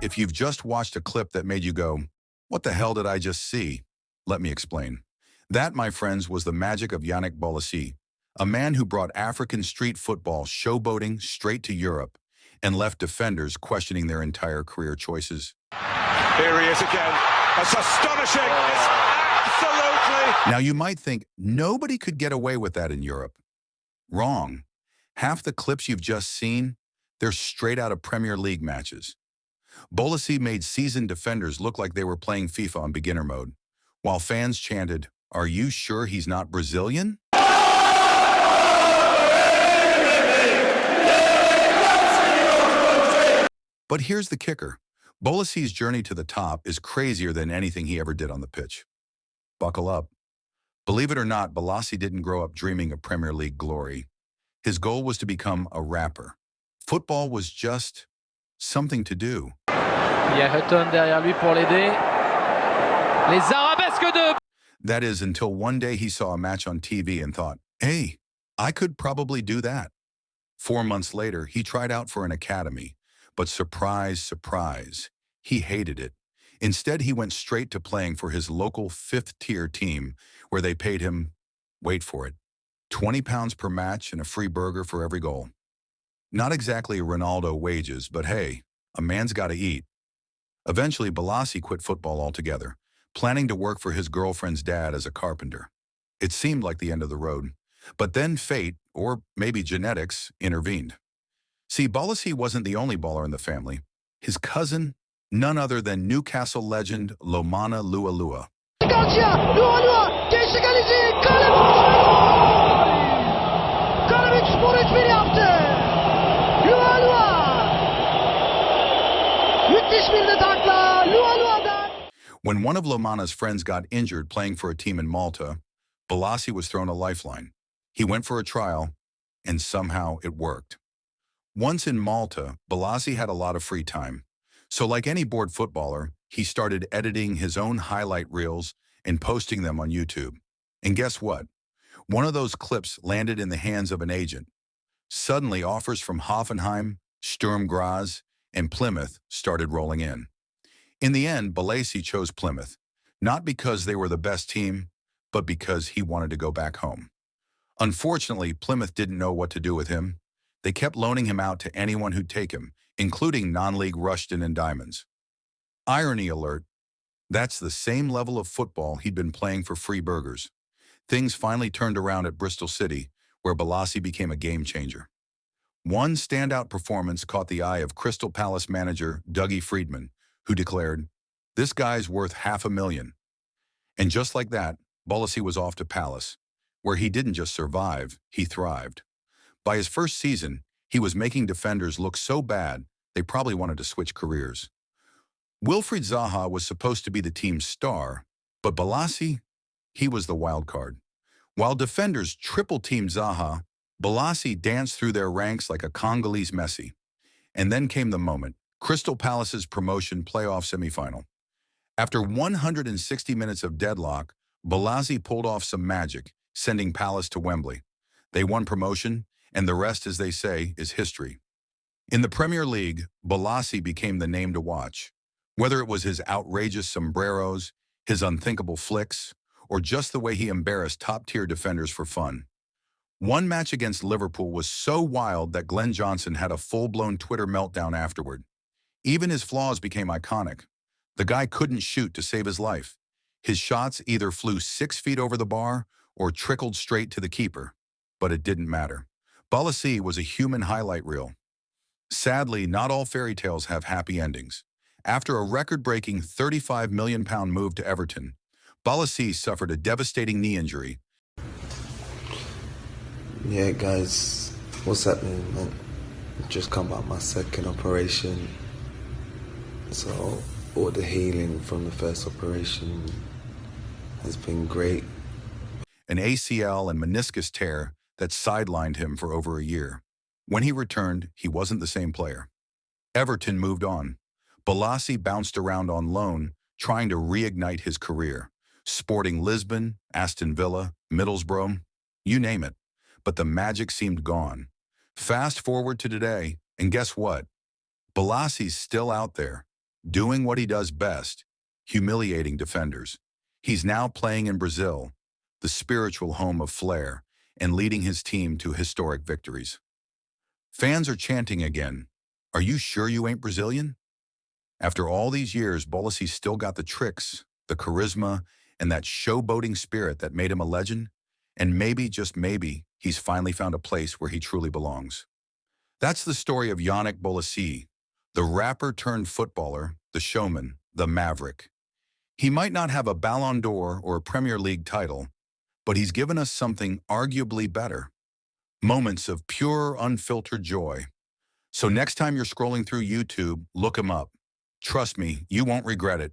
If you've just watched a clip that made you go, "What the hell did I just see?" Let me explain. That, my friends, was the magic of Yannick Bolasie, a man who brought African street football showboating straight to Europe and left defenders questioning their entire career choices. Here he is again. That's astonishing. It's absolutely... Now, you might think nobody could get away with that in Europe. Wrong. Half the clips you've just seen, they're straight out of Premier League matches. Bolasie made seasoned defenders look like they were playing FIFA on beginner mode, while fans chanted, "Are you sure he's not Brazilian?" But here's the kicker. Bolasie's journey to the top is crazier than anything he ever did on the pitch. Buckle up. Believe it or not, Bolasie didn't grow up dreaming of Premier League glory. His goal was to become a rapper. Football was just something to do. Il y a Hutton derrière lui pour l'aider. Les arabesques de... That is, until one day he saw a match on TV and thought, "Hey, I could probably do that." 4 months later, he tried out for an academy, but surprise, surprise, he hated it. Instead, he went straight to playing for his local fifth-tier team, where they paid him, wait for it, £20 per match and a free burger for every goal. Not exactly Ronaldo wages, but hey, a man's got to eat. Eventually, Bolasie quit football altogether, planning to work for his girlfriend's dad as a carpenter. It seemed like the end of the road, but then fate, or maybe genetics, intervened. See, Bolasie wasn't the only baller in the family. His cousin, none other than Newcastle legend Lomana Lualua. When one of Lomana's friends got injured playing for a team in Malta, Bolasie was thrown a lifeline. He went for a trial, and somehow it worked. Once in Malta, Bolasie had a lot of free time. So like any bored footballer, he started editing his own highlight reels and posting them on YouTube. And guess what? One of those clips landed in the hands of an agent. Suddenly, offers from Hoffenheim, Sturm Graz, and Plymouth started rolling in. In the end, Bolasie chose Plymouth, not because they were the best team, but because he wanted to go back home. Unfortunately, Plymouth didn't know what to do with him. They kept loaning him out to anyone who'd take him, including non-league Rushden and Diamonds. Irony alert, that's the same level of football he'd been playing for free burgers. Things finally turned around at Bristol City, where Bolasie became a game changer. One standout performance caught the eye of Crystal Palace manager Dougie Freedman, who declared, "This guy's worth $500,000. And just like that, Bolasie was off to Palace, where he didn't just survive, he thrived. By his first season, he was making defenders look so bad, they probably wanted to switch careers. Wilfried Zaha was supposed to be the team's star, but Bolasie, he was the wild card. While defenders triple-teamed Zaha, Bolasie danced through their ranks like a Congolese Messi. And then came the moment, Crystal Palace's promotion playoff semifinal. After 160 minutes of deadlock, Bolasie pulled off some magic, sending Palace to Wembley. They won promotion, and the rest, as they say, is history. In the Premier League, Bolasie became the name to watch. Whether it was his outrageous sombreros, his unthinkable flicks, or just the way he embarrassed top-tier defenders for fun. One match against Liverpool was so wild that Glenn Johnson had a full-blown Twitter meltdown afterward. Even his flaws became iconic. The guy couldn't shoot to save his life. His shots either flew 6 feet over the bar or trickled straight to the keeper. But it didn't matter. Bolasie was a human highlight reel. Sadly, not all fairy tales have happy endings. After a record-breaking £35 million move to Everton, Bolasie suffered a devastating knee injury. Yeah, guys, what's happening, man? Just come out my second operation. So all the healing from the first operation has been great. An ACL and meniscus tear that sidelined him for over a year. When he returned, he wasn't the same player. Everton moved on. Bolasie bounced around on loan, trying to reignite his career. Sporting Lisbon, Aston Villa, Middlesbrough, you name it. But the magic seemed gone. Fast forward to today, and guess what? Bolasie's still out there, doing what he does best, humiliating defenders. He's now playing in Brazil, the spiritual home of flair, and leading his team to historic victories. Fans are chanting again, "Are you sure you ain't Brazilian?" After all these years, Bolasie still got the tricks, the charisma, and that showboating spirit that made him a legend. And maybe, just maybe, he's finally found a place where he truly belongs. That's the story of Yannick Bolasie, the rapper turned footballer, the showman, the maverick. He might not have a Ballon d'Or or a Premier League title, but he's given us something arguably better. Moments of pure, unfiltered joy. So next time you're scrolling through YouTube, look him up. Trust me, you won't regret it.